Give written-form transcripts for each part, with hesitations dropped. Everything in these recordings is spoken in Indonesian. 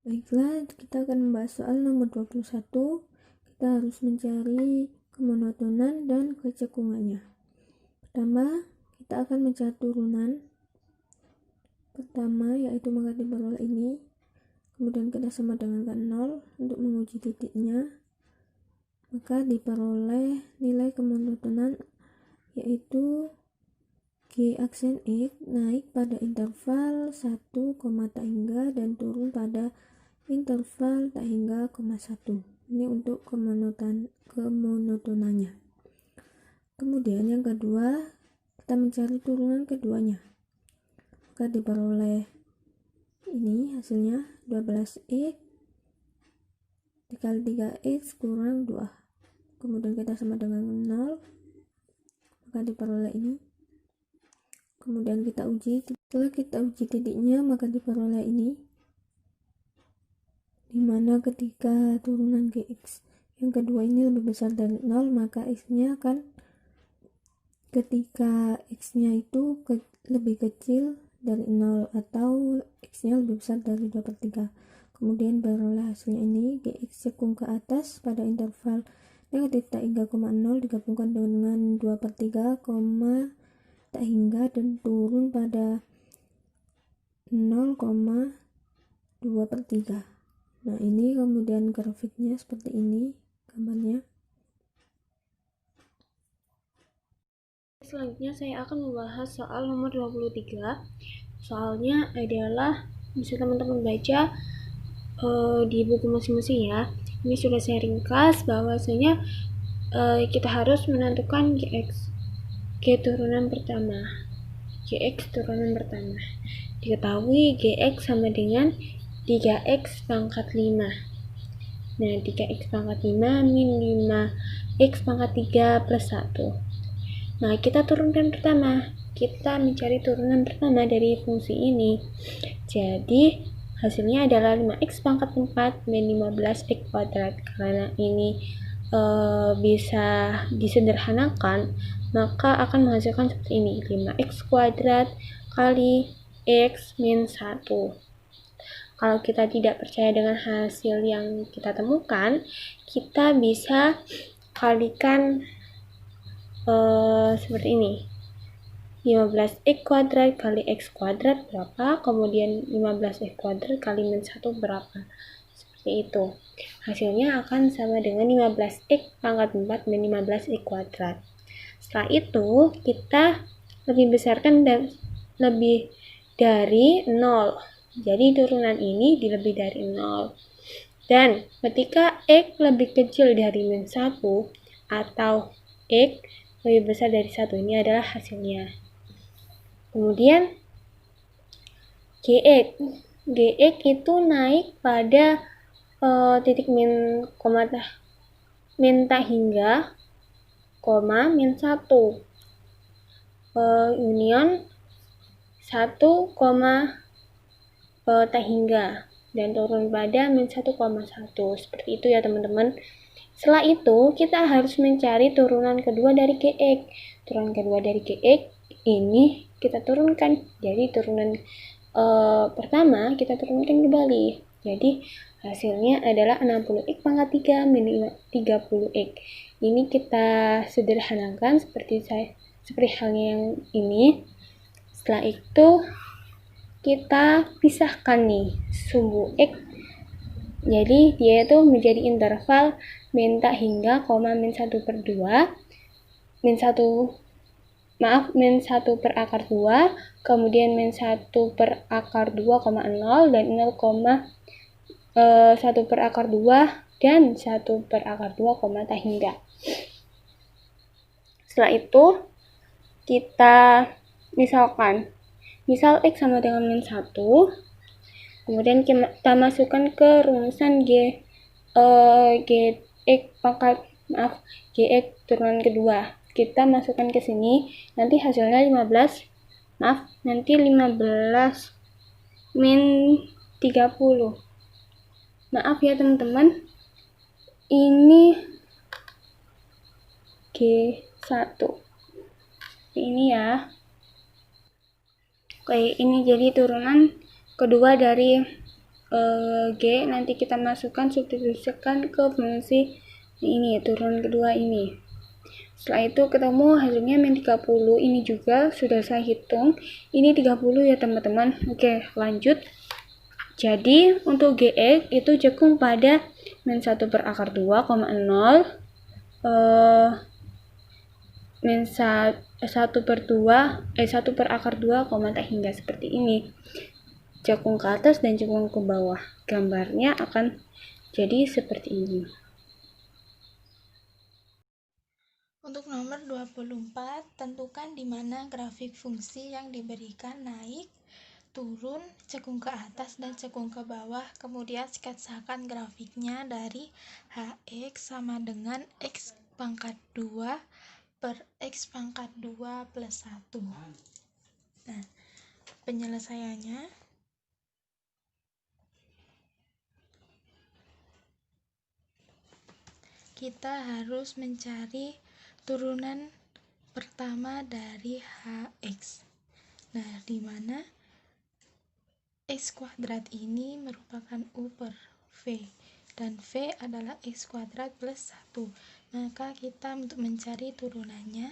Baiklah, kita akan membahas soal nomor 21. Kita harus mencari kemonotonan dan kecekungannya. Pertama, kita akan mencari turunan. Pertama, yaitu maka diperoleh ini. Kemudian kita sama dengan 0 untuk menguji titiknya. Maka diperoleh nilai kemonotonan yaitu G aksen X naik pada interval 1, tak hingga dan turun pada interval tak hingga, 1. Ini untuk kemonotonannya. Kemudian yang kedua, kita mencari turunan keduanya. Maka diperoleh ini hasilnya 12x dikali 3x kurang 2. Kemudian kita sama dengan 0. Maka diperoleh ini. Kemudian kita uji. Setelah kita uji titiknya, maka diperoleh ini. Dimana ketika turunan Gx yang kedua ini lebih besar dari 0, maka x-nya akan ketika x-nya itu lebih kecil dari 0 atau x-nya lebih besar dari 2/3. Kemudian beroleh hasilnya ini, Gx cekung ke atas pada interval negatif tak hingga, 0 digabungkan dengan 2/3, tak hingga dan turun pada 0,2/3. Nah, ini kemudian grafiknya seperti ini gambarnya. Selanjutnya saya akan membahas soal nomor 23. Soalnya adalah bisa teman-teman baca di buku masing-masing ya. Ini sudah saya ringkas bahwasanya kita harus menentukan Gx turunan pertama. Gx turunan pertama. Diketahui Gx sama dengan 3x pangkat 5. Nah, 3x pangkat 5 min 5x pangkat 3 plus 1. Nah, kita turunkan pertama. Kita mencari turunan pertama dari fungsi ini. Jadi, hasilnya adalah 5x pangkat 4 min 15x kuadrat. Karena ini bisa disederhanakan, maka akan menghasilkan seperti ini. 5x kuadrat kali x min 1. Kalau kita tidak percaya dengan hasil yang kita temukan, kita bisa kalikan seperti ini. 15x kuadrat kali x kuadrat berapa? Kemudian 15x kuadrat kali min 1 berapa? Seperti itu. Hasilnya akan sama dengan 15x pangkat 4 min 15x kuadrat. Setelah itu, kita lebih besarkan dan lebih dari 0. Jadi turunan ini dilebih dari 0. Dan ketika x lebih kecil dari min 1 atau x lebih besar dari 1, ini adalah hasilnya. Kemudian Gx itu naik pada titik min tak hingga, min 1 union 1, tak hingga dan turun pada min 1,1. Seperti itu ya teman-teman. Setelah itu kita harus mencari turunan kedua dari Gx. Turunan kedua dari Gx ini kita turunkan. Jadi turunan pertama kita turunkan kembali. Jadi hasilnya adalah 60x pangkat 3 min 30x. Ini kita sederhanakan seperti halnya yang ini. Setelah itu kita pisahkan nih sumbu x. Jadi dia itu menjadi interval min tak hingga, min 1/2, min 1 per akar 2, kemudian min 1 per akar 2, 0 dan 1 per akar 2 dan 1 per akar 2, tak hingga. Setelah itu kita misal x sama dengan min 1, kemudian kita masukkan ke rumusan Gx turunan kedua. Kita masukkan ke sini, nanti hasilnya 15 min 30. Maaf ya teman-teman, ini G1 ini ya. Oke, ini jadi turunan kedua dari G nanti kita masukkan substitusikan ke fungsi ini, turunan kedua ini. Setelah itu ketemu hasilnya min 30. Ini juga sudah saya hitung, ini 30 ya teman-teman. Oke, lanjut. Jadi untuk GX itu cekung pada min 1 per akar 2, 0, min 1 per 2, 1 per akar 2, tak hingga seperti ini. Cekung ke atas dan cekung ke bawah. Gambarnya akan jadi seperti ini. Untuk nomor 24, tentukan di mana grafik fungsi yang diberikan naik, turun, cekung ke atas, dan cekung ke bawah. Kemudian sketsakan grafiknya dari Hx sama dengan X pangkat 2 per X pangkat 2 plus 1. Nah, penyelesaiannya kita harus mencari turunan pertama dari Hx. Nah, di mana X kuadrat ini merupakan U per V, dan V adalah X kuadrat plus 1. Maka kita untuk mencari turunannya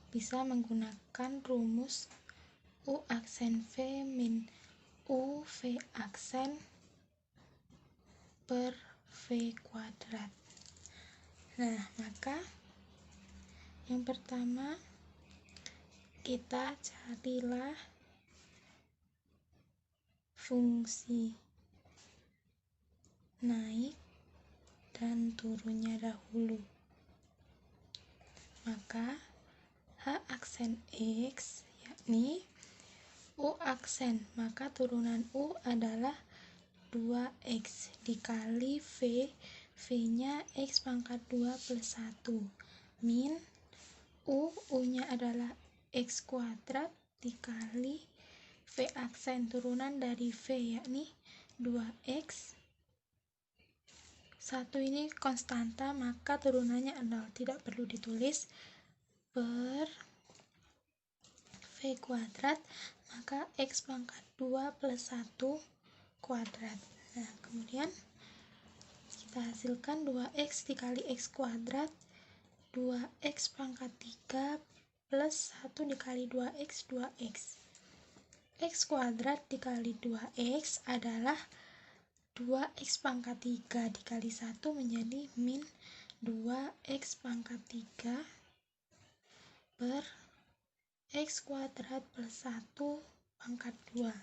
bisa menggunakan rumus U aksen V min U V aksen per V kuadrat. Nah, maka yang pertama kita carilah fungsi naik dan turunnya dahulu. Maka H aksen X yakni U aksen, maka turunan U adalah 2X dikali V, V-nya X pangkat 2 plus 1 min U-nya adalah X kuadrat dikali V aksen turunan dari V yakni 2X. 1 ini konstanta, maka turunannya 0, tidak perlu ditulis, per V kuadrat, maka X pangkat 2 plus 1 kuadrat. Nah, kemudian kita hasilkan 2X dikali X kuadrat, 2X pangkat 3 plus 1 dikali 2X, 2X. X kuadrat dikali 2X adalah 2X pangkat 3 dikali 1 menjadi min 2X pangkat 3 per X kuadrat plus 1 pangkat 2.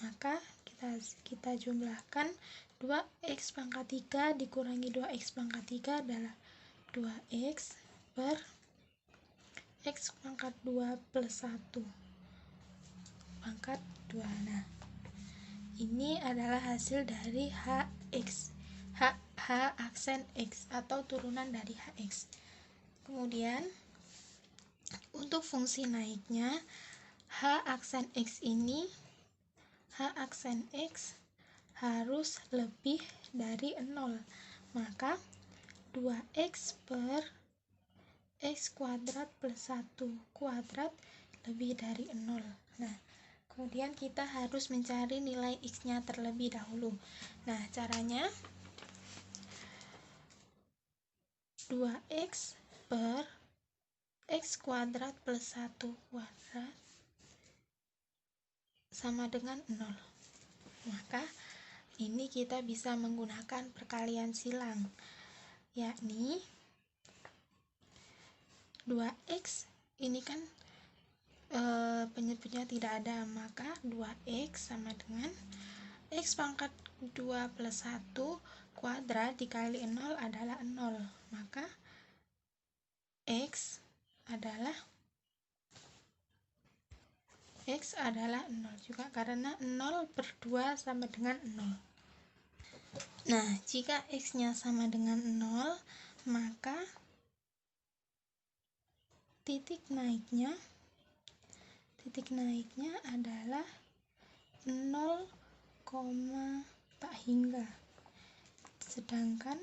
Maka kita jumlahkan 2X pangkat 3 dikurangi 2X pangkat 3 adalah 2X per X pangkat 2 plus 1 pangkat 2. Nah, ini adalah hasil dari Hx, H aksen X atau turunan dari Hx. Kemudian untuk fungsi naiknya H aksen X ini, H aksen X harus lebih dari 0, maka 2X per X kuadrat plus 1 kuadrat lebih dari 0. Nah, kemudian kita harus mencari nilai X-nya terlebih dahulu. Nah, caranya 2X per X kuadrat plus 1 kuadrat sama dengan 0. Maka ini kita bisa menggunakan perkalian silang, yakni 2X ini kan penyebutnya tidak ada, maka 2X sama dengan X pangkat 2 plus 1 kuadrat dikali 0 adalah 0, maka X adalah 0 juga karena 0 per 2 sama dengan 0. Nah, jika X-nya sama dengan 0, maka titik naiknya adalah 0, tak hingga. Sedangkan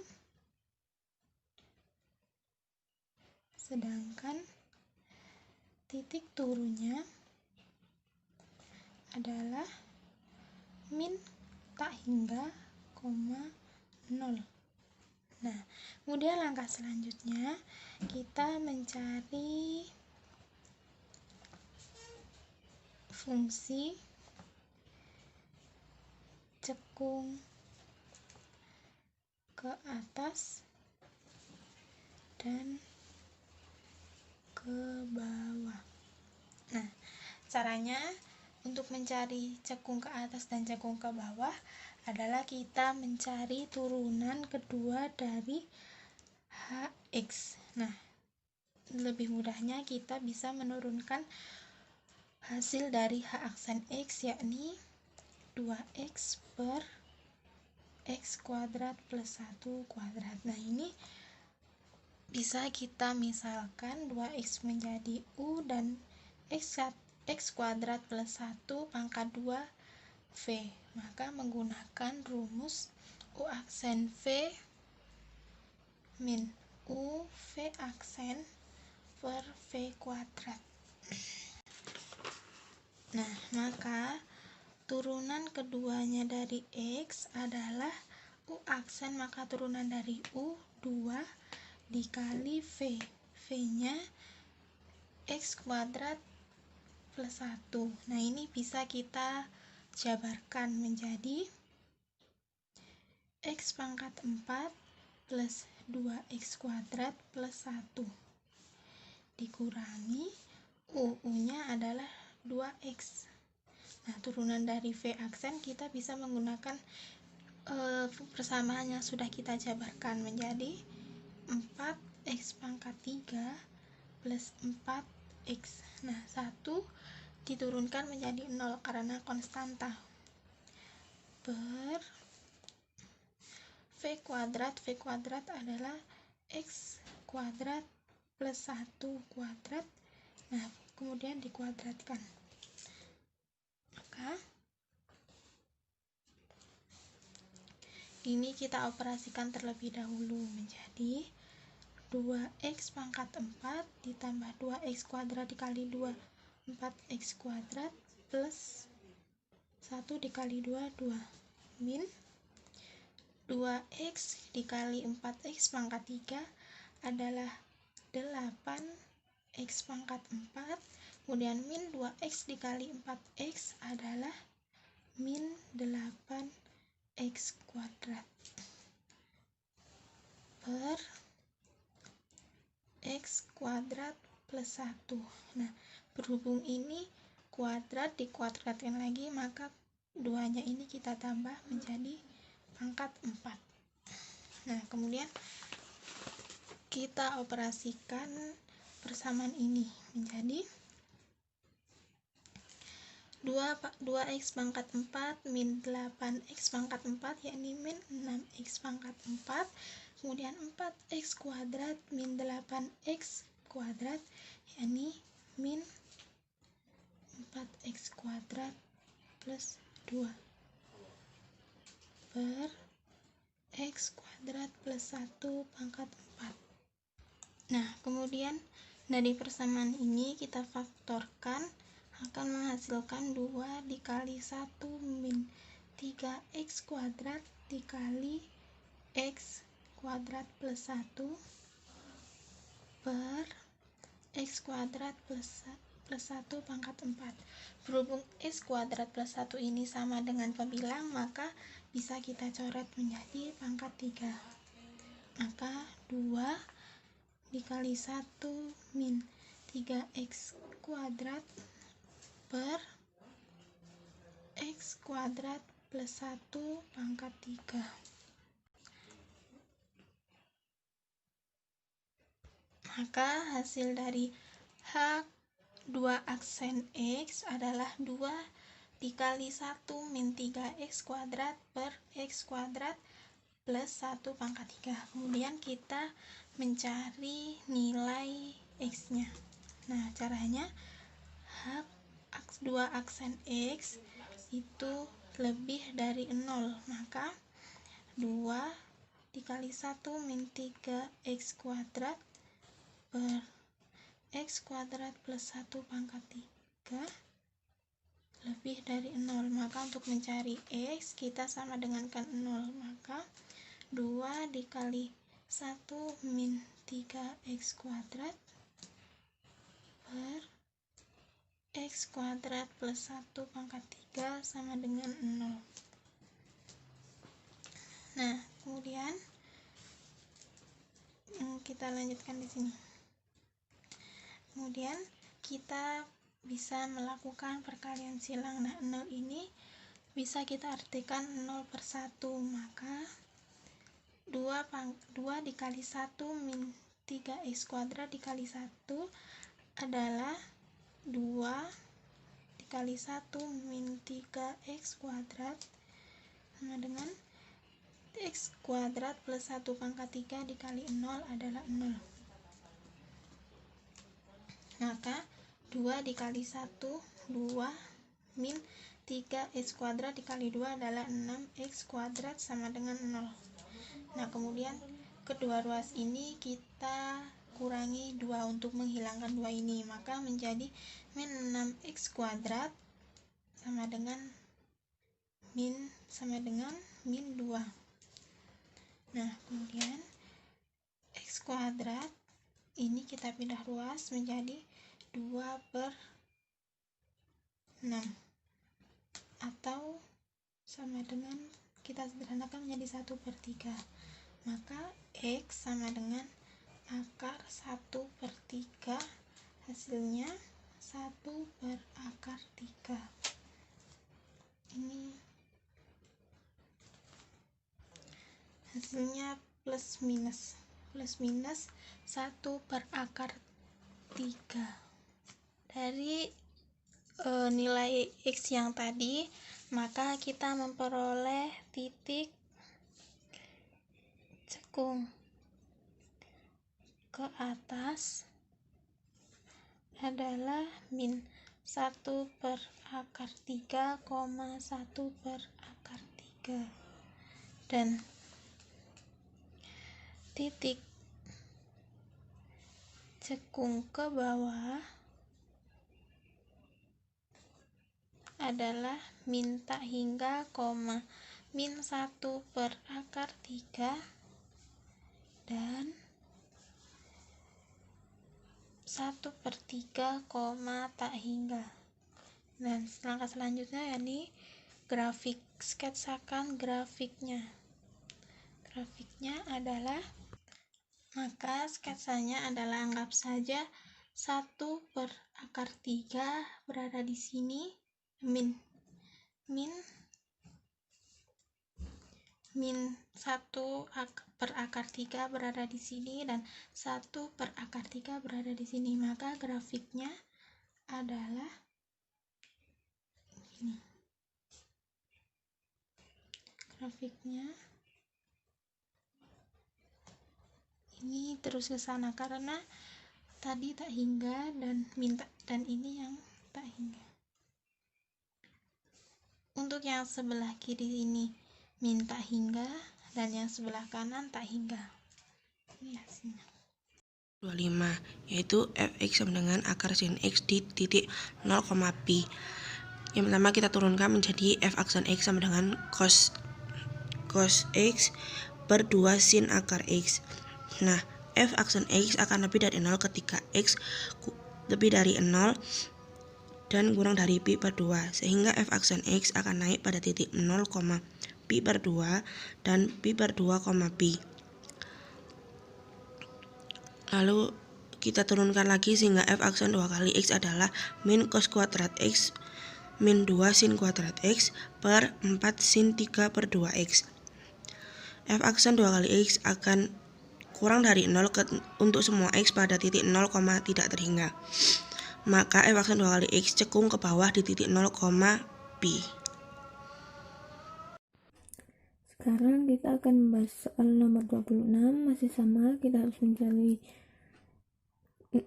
titik turunnya adalah min kotak hingga koma 0. Nah, kemudian langkah selanjutnya kita mencari fungsi cekung ke atas dan ke bawah. Nah, caranya untuk mencari cekung ke atas dan cekung ke bawah adalah kita mencari turunan kedua dari Hx. Nah, lebih mudahnya kita bisa menurunkan hasil dari H aksen X, yakni 2x per x kuadrat plus 1 kuadrat. Nah, ini bisa kita misalkan 2x menjadi U dan x kuadrat plus 1 pangkat 2 V. Maka menggunakan rumus U aksen V min U V aksen per V kuadrat. Nah, maka turunan keduanya dari X adalah U aksen, maka turunan dari U 2 dikali V. V-nya X kuadrat plus 1. Nah, ini bisa kita jabarkan menjadi X pangkat 4 plus 2x kuadrat plus 1 dikurangi U-nya adalah 2x. Nah, turunan dari V aksen kita bisa menggunakan persamaan yang sudah kita jabarkan menjadi 4x pangkat 3 plus 4x. Nah, 1 diturunkan menjadi 0 karena konstanta, per V kuadrat adalah X kuadrat plus 1 kuadrat. Nah, kemudian dikuadratkan. Maka ini kita operasikan terlebih dahulu menjadi 2x pangkat 4 ditambah 2x kuadrat dikali 2, 4x kuadrat plus 1 dikali 2, 2 min 2x dikali 4x pangkat 3 adalah 8x pangkat 4, kemudian min 2x dikali 4x adalah min 8x kuadrat per x kuadrat plus 1. Nah, berhubung ini kuadrat dikuadratkan lagi, maka duanya ini kita tambah menjadi pangkat 4. Nah, kemudian kita operasikan persamaan ini menjadi 2x pangkat 4 min 8x pangkat 4, yakni min 6x pangkat 4, kemudian 4x kuadrat min 8x kuadrat, yakni min 4x kuadrat plus 2 per x kuadrat plus 1 pangkat 4. Nah, kemudian dari persamaan ini kita faktorkan akan menghasilkan 2 dikali 1 min 3x kuadrat dikali x kuadrat plus 1 per x kuadrat plus 1 pangkat 4. Berhubung x kuadrat plus 1 ini sama dengan pembilang, maka bisa kita coret menjadi pangkat 3. Maka 2 dikali 1 min 3x kuadrat per x kuadrat plus 1 pangkat 3. Maka hasil dari H 2 aksen X adalah 2 dikali 1 min 3x kuadrat per x kuadrat plus 1 pangkat 3. Kemudian kita mencari nilai X-nya. Nah, caranya H 2 aksen X itu lebih dari 0, maka 2 dikali 1 min 3x kuadrat per x kuadrat plus 1 pangkat 3 lebih dari 0. Maka untuk mencari X kita sama dengankan 0. Maka 2 dikali 1 min 3x kuadrat per x kuadrat plus 1 pangkat 3 sama dengan 0. Nah, kemudian kita lanjutkan di sini. Kemudian kita bisa melakukan perkalian silang. Nah, 0 ini bisa kita artikan 0 per 1. Maka 2 dikali 1 min 3x kuadrat dikali 1 adalah 2 dikali 1 min 3x kuadrat sama dengan x kuadrat plus 1 pangkat 3 dikali 0 adalah 0. Maka 2 dikali 1 2 min 3x kuadrat dikali 2 adalah 6x kuadrat sama dengan 0. Nah, kemudian kedua ruas ini kita kurangi 2 untuk menghilangkan 2 ini, maka menjadi min 6x kuadrat sama dengan min 2. Nah, kemudian x kuadrat ini kita pindah ruas menjadi 2 per 6 atau sama dengan, kita sederhanakan menjadi 1 per 3. Maka x sama dengan akar 1 per 3, hasilnya 1 per akar 3. Ini hasilnya plus minus 1 per akar 3. Dari nilai x yang tadi, maka kita memperoleh titik cekung ke atas adalah min 1 per akar 3, 1 per akar 3. Dan titik cekung ke bawah adalah min tak hingga, min 1 per akar 3 dan 1 per 3, tak hingga. Dan langkah selanjutnya yakni grafik. Sketsakan grafiknya. Grafiknya adalah, maka sketsanya adalah anggap saja 1 per akar 3 berada di sini, min 1 per akar 3 berada di sini dan 1 per akar 3 berada di sini. Maka grafiknya adalah ini. Grafiknya ini terus ke sana karena tadi tak hingga dan ini yang tak hingga. Untuk yang sebelah kiri ini min tak hingga dan yang sebelah kanan tak hingga. Ini hasilnya. 25, yaitu fx sama dengan akar sin x di titik 0, pi. Yang pertama kita turunkan menjadi f aksen x sama dengan cos x per 2 sin akar x. Nah, f aksen x akan lebih dari 0 ketika x lebih dari 0 dan kurang dari pi per 2, sehingga f aksen x akan naik pada titik 0, pi per 2 dan pi per 2, pi. Lalu kita turunkan lagi sehingga f aksen 2 kali x adalah min cos kuadrat x min 2 sin kuadrat x per 4 sin 3 per 2x. F aksen 2 kali x akan kurang dari 0 untuk semua x pada titik 0, tidak terhingga. Maka f aksen 2 kali x cekung ke bawah di titik 0, pi. Sekarang kita akan membahas soal nomor 26. Masih sama, kita harus mencari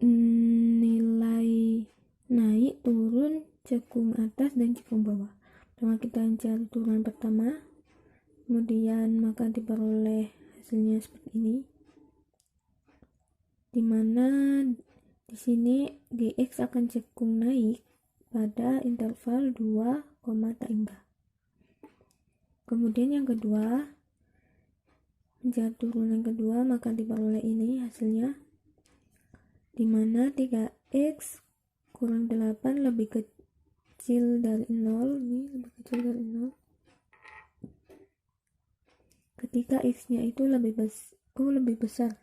nilai naik, turun, cekung atas, dan cekung bawah. Pertama kita mencari turunan pertama, kemudian maka diperoleh hasilnya seperti ini, dimana di sini dx akan cekung naik pada interval 2, tak hingga. Kemudian yang kedua, mencari turunan kedua, maka diperoleh ini hasilnya, dimana 3x kurang 8 lebih kecil dari 0, ini lebih kecil dari 0, ketika x-nya itu lebih besar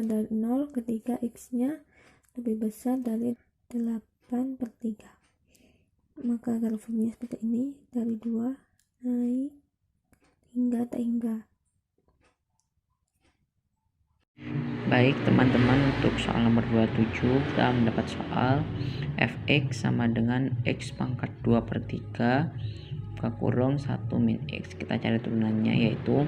dari 0, ketika x-nya lebih besar dari 8/3. Maka grafiknya seperti ini, dari 2 naik hingga tak hingga. Baik teman-teman, untuk soal nomor 27 kita mendapat soal fx sama dengan x pangkat 2/3 buka kurung 1 min x. Kita cari turunannya, yaitu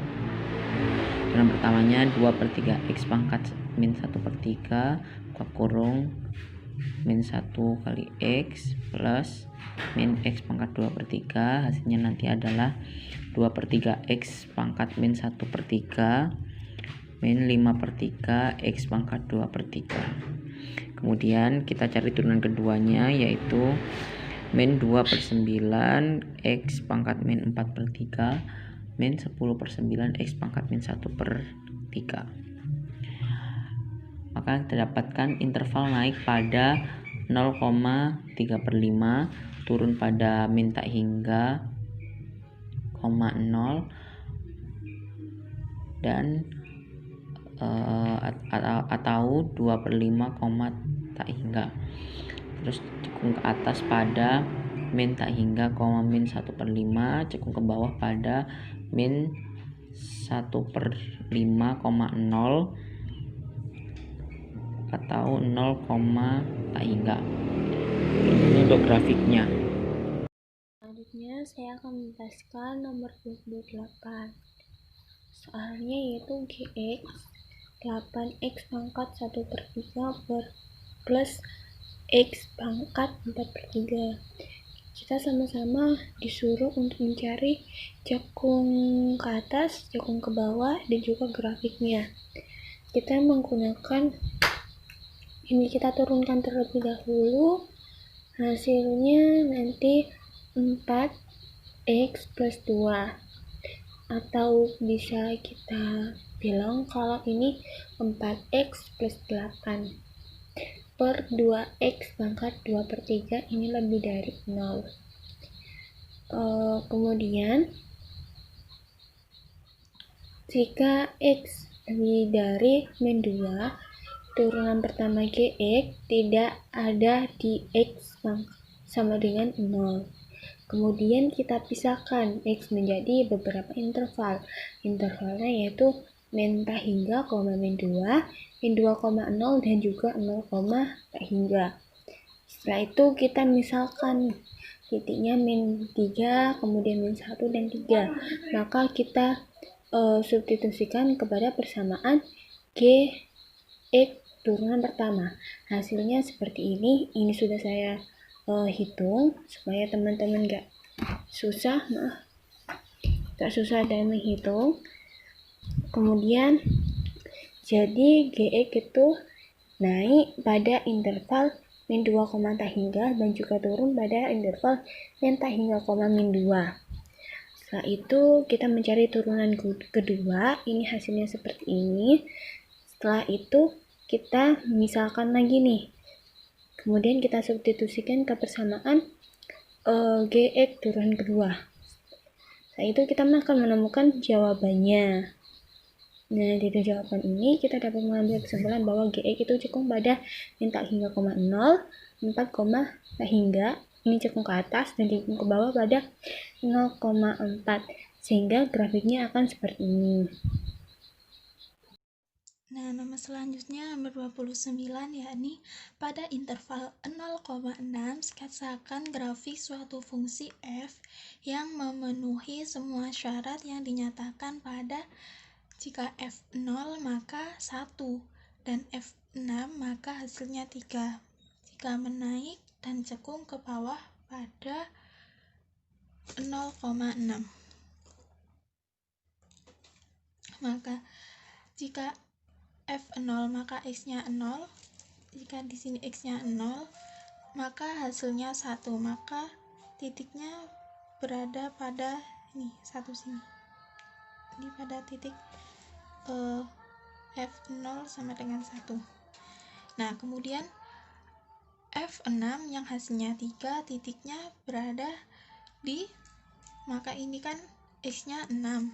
turunan pertamanya 2/3 x pangkat min 1/3 buka kurung min 1 kali x plus min x pangkat 2/3, hasilnya nanti adalah 2/3 x pangkat min 1/3 min 5/3 x pangkat 2/3. Kemudian kita cari turunan keduanya, yaitu min 2/9 x pangkat min 4/3 min 10/9 x pangkat min 1/3. Maka kita dapatkan interval naik pada 0,3/5, turun pada min tak hingga, 0, dan atau 2/5, tak hingga. Terus cekung ke atas pada min tak hingga, min 1/5, cekung ke bawah pada min 1/5, 0 atau 0, tak hingga. Ini untuk grafiknya. Selanjutnya saya akan menjelaskan nomor 28. Soalnya yaitu gx 8x pangkat 1/3 plus x pangkat 4/3. Kita sama-sama disuruh untuk mencari cekung ke atas, cekung ke bawah, dan juga grafiknya. Kita menggunakan ini, kita turunkan terlebih dahulu. Hasilnya nanti 4x plus 2, atau bisa kita bilang kalau ini 4x plus 8 per 2x pangkat 2/3, ini lebih dari 0. Kemudian jika x lebih dari min 2, turunan pertama gx tidak ada di x sama dengan 0. Kemudian kita pisahkan x menjadi beberapa interval. Intervalnya yaitu min tak hingga, min 2, min 2,0, dan juga 0, tak hingga. Setelah itu kita misalkan titiknya min 3, kemudian min 1 dan 3. Maka kita substitusikan kepada persamaan g x turunan pertama. Hasilnya seperti ini. Ini sudah saya hitung supaya teman-teman gak susah dalam menghitung. Kemudian jadi gx itu naik pada interval min 2, tak hingga, dan juga turun pada interval min tak hingga, min 2. Setelah itu kita mencari turunan kedua. Ini hasilnya seperti ini. Setelah itu kita misalkan lagi nih. Kemudian kita substitusikan ke persamaan gx turunan kedua. Setelah itu kita akan menemukan jawabannya. Nah, dari jawaban ini kita dapat mengambil kesimpulan bahwa gx itu cekung pada min tak hingga, 0, 4, tak hingga, ini cekung ke atas, dan cekung ke bawah pada 0,4, sehingga grafiknya akan seperti ini. Nah, nomor selanjutnya nomor 29, yakni pada interval 0,6 sketsakan grafik suatu fungsi f yang memenuhi semua syarat yang dinyatakan pada jika f0 maka 1 dan f6 maka hasilnya 3 jika menaik dan cekung ke bawah pada 0,6. Maka jika f0 maka x-nya 0, jika di sini x-nya 0, maka hasilnya 1, maka titiknya berada pada ini 1 sini. Ini pada titik F0 sama dengan 1. Nah, kemudian F6 yang hasilnya 3, titiknya berada di, maka ini kan X-nya 6.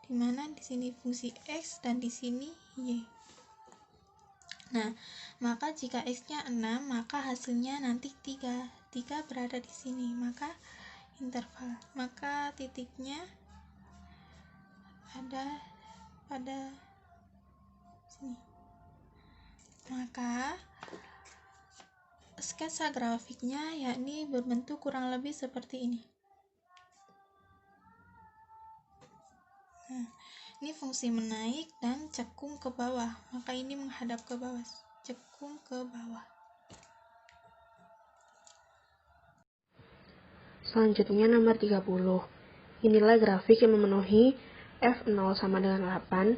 Dimana di sini fungsi X dan di sini Y. Nah, maka jika X-nya 6, maka hasilnya nanti 3. 3 berada di sini, maka interval. Maka titiknya ada pada sini. Maka sketsa grafiknya yakni berbentuk kurang lebih seperti ini. Nah, ini fungsi menaik dan cekung ke bawah, maka ini menghadap ke bawah, cekung ke bawah. Selanjutnya nomor 30. Inilah grafik yang memenuhi F0 sama dengan 8,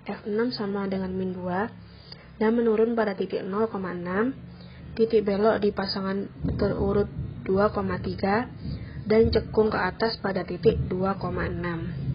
F6 sama dengan min 2, dan menurun pada titik 0,6, titik belok di pasangan terurut 2,3, dan cekung ke atas pada titik 2,6.